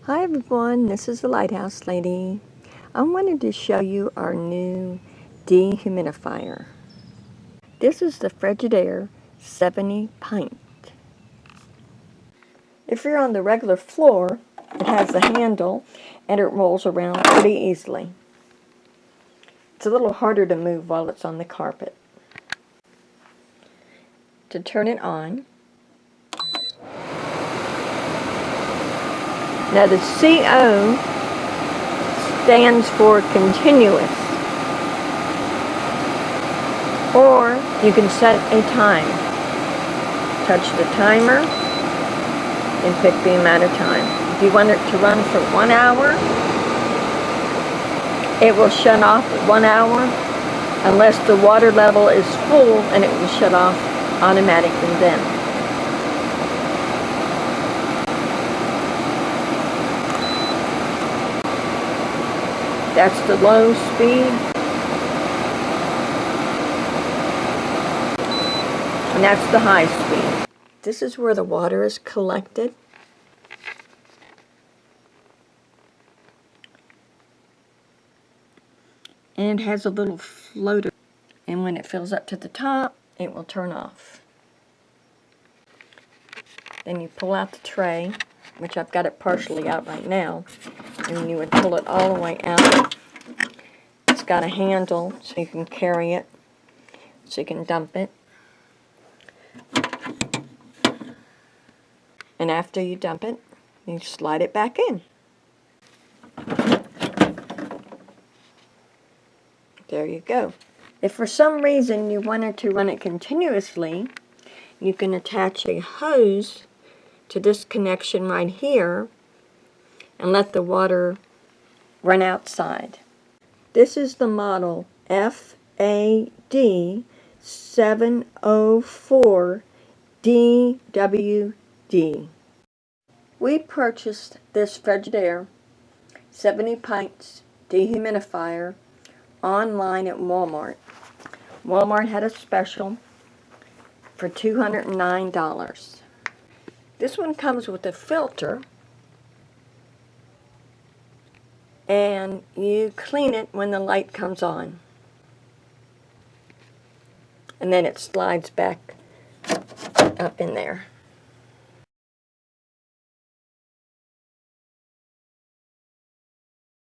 Hi everyone, this is the Lighthouse Lady. I wanted to show you our new dehumidifier. This is the Frigidaire 70 pint. If you're on the regular floor, it has a handle and it rolls around pretty easily. It's a little harder to move while it's on the carpet. To turn it on, now the CO stands for continuous, or you can set a time. Touch the timer and pick the amount of time. If you want it to run for 1 hour, it will shut off at 1 hour unless the water level is full, and it will shut off automatically then. That's the low speed. And that's the high speed. This is where the water is collected. And it has a little floater. And when it fills up to the top, it will turn off. Then you pull out the tray, which I've got it partially out right now, and you would pull it all the way out. It's got a handle so you can carry it, so you can dump it. And after you dump it, you slide it back in. There you go. If for some reason you wanted to run it continuously, you can attach a hose to this connection right here and let the water run outside. This is the model FAD704DWD. We purchased this Frigidaire 70 pints dehumidifier online at Walmart. Walmart had a special for $209. This one comes with a filter, and you clean it when the light comes on. And then it slides back up in there.